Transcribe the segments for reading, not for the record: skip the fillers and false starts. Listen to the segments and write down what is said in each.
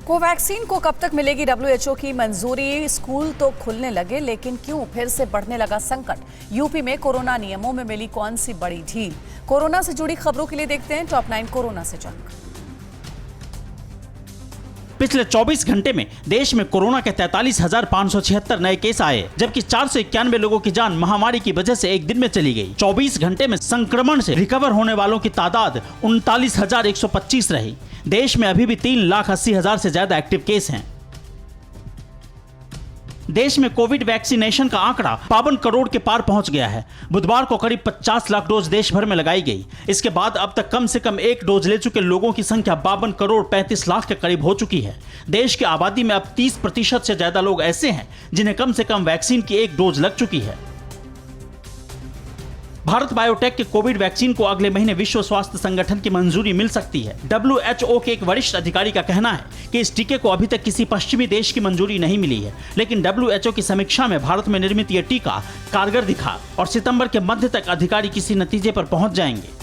Covaxin को कब तक मिलेगी डब्ल्यूएचओ की मंजूरी? स्कूल तो खुलने लगे, लेकिन क्यों फिर से बढ़ने लगा संकट? यूपी में कोरोना नियमों में मिली कौन सी बड़ी ढील? कोरोना से जुड़ी खबरों के लिए देखते हैं टॉप 9 कोरोना से जंग। पिछले 24 घंटे में देश में कोरोना के 43,576 नए केस आए, जबकि 491 लोगों की जान महामारी की वजह से एक दिन में चली गई। 24 घंटे में संक्रमण से रिकवर होने वालों की तादाद 39,125 रही। देश में अभी भी 3,80,000 से ज्यादा एक्टिव केस हैं। देश में कोविड वैक्सीनेशन का आंकड़ा 52 करोड़ के पार पहुंच गया है। बुधवार को करीब 50 लाख डोज देश भर में लगाई गई। इसके बाद अब तक कम से कम एक डोज ले चुके लोगों की संख्या 52 करोड़ 35 लाख के करीब हो चुकी है। देश की आबादी में अब 30% से ज्यादा लोग ऐसे हैं जिन्हें कम से कम वैक्सीन की एक डोज लग चुकी है। भारत बायोटेक के कोविड वैक्सीन को अगले महीने विश्व स्वास्थ्य संगठन की मंजूरी मिल सकती है। डब्ल्यूएचओ के एक वरिष्ठ अधिकारी का कहना है कि इस टीके को अभी तक किसी पश्चिमी देश की मंजूरी नहीं मिली है, लेकिन डब्ल्यूएचओ की समीक्षा में भारत में निर्मित यह टीका कारगर दिखा और सितंबर के मध्य तक अधिकारी किसी नतीजे पर पहुंच जाएंगे।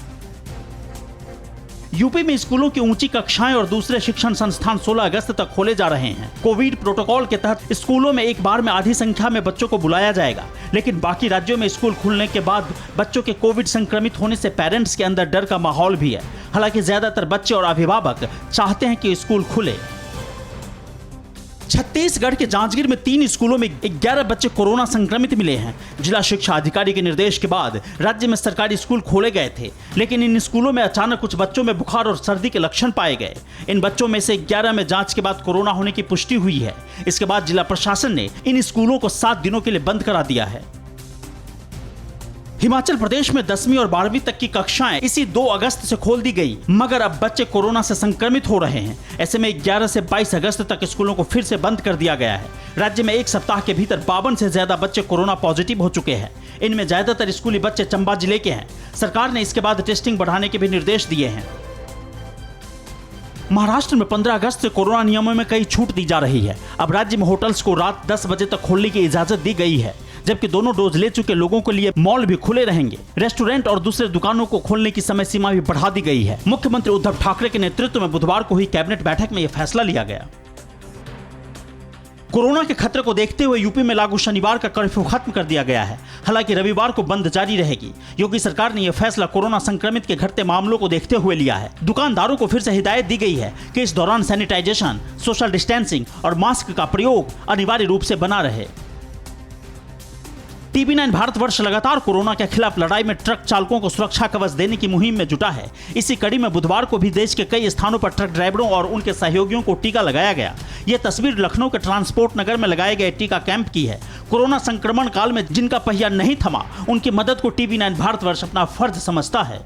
यूपी में स्कूलों की ऊंची कक्षाएं और दूसरे शिक्षण संस्थान 16 अगस्त तक खोले जा रहे हैं। कोविड प्रोटोकॉल के तहत स्कूलों में एक बार में आधी संख्या में बच्चों को बुलाया जाएगा, लेकिन बाकी राज्यों में स्कूल खुलने के बाद बच्चों के कोविड संक्रमित होने से पेरेंट्स के अंदर डर का माहौल भी है। हालांकि ज्यादातर बच्चे और अभिभावक चाहते हैं कि स्कूल खुले। छत्तीसगढ़ के जांजगीर में 3 स्कूलों में 11 बच्चे कोरोना संक्रमित मिले हैं। जिला शिक्षा अधिकारी के निर्देश के बाद राज्य में सरकारी स्कूल खोले गए थे, लेकिन इन स्कूलों में अचानक कुछ बच्चों में बुखार और सर्दी के लक्षण पाए गए। इन बच्चों में से 11 में जांच के बाद कोरोना होने की पुष्टि हुई है। इसके बाद जिला प्रशासन ने इन स्कूलों को 7 दिनों के लिए बंद करा दिया है। हिमाचल प्रदेश में 10वीं और 12वीं तक की कक्षाएं इसी 2 अगस्त से खोल दी गई, मगर अब बच्चे कोरोना से संक्रमित हो रहे हैं। ऐसे में 11 से 22 अगस्त तक स्कूलों को फिर से बंद कर दिया गया है। राज्य में एक सप्ताह के भीतर 52 से ज्यादा बच्चे कोरोना पॉजिटिव हो चुके हैं। इनमें ज्यादातर स्कूली बच्चे चंबा जिले के हैं। सरकार ने इसके बाद टेस्टिंग बढ़ाने के भी निर्देश दिए हैं। महाराष्ट्र में 15 अगस्त से कोरोना नियमों में कई छूट दी जा रही है। अब राज्य में होटल्स को रात 10 बजे तक खोलने की इजाजत दी गई है, जबकि दोनों डोज ले चुके लोगों के लिए मॉल भी खुले रहेंगे। रेस्टोरेंट और दूसरे दुकानों को खोलने की समय सीमा भी बढ़ा दी गई है। मुख्यमंत्री उद्धव ठाकरे के नेतृत्व में बुधवार को हुई कैबिनेट बैठक में यह फैसला लिया गया। कोरोना के खतरे को देखते हुए यूपी में लागू शनिवार का कर्फ्यू खत्म कर दिया गया है। हालांकि रविवार को बंद जारी रहेगी। योगी सरकार ने यह फैसला कोरोना संक्रमित के घटते मामलों को देखते हुए लिया है। दुकानदारों को फिर से हिदायत दी गई है कि इस दौरान सैनिटाइजेशन, सोशल डिस्टेंसिंग और मास्क का प्रयोग अनिवार्य रूप से बना रहे। टीवी9 भारतवर्ष लगातार कोरोना के खिलाफ लड़ाई में ट्रक चालकों को सुरक्षा कवच देने की मुहिम में जुटा है। इसी कड़ी में बुधवार को भी देश के कई स्थानों पर ट्रक ड्राइवरों और उनके सहयोगियों को टीका लगाया गया। यह तस्वीर लखनऊ के ट्रांसपोर्ट नगर में लगाए गए टीका कैंप की है। कोरोना संक्रमण काल में जिनका पहिया नहीं थमा, उनकी मदद को टीवी9 भारतवर्ष अपना फर्ज समझता है।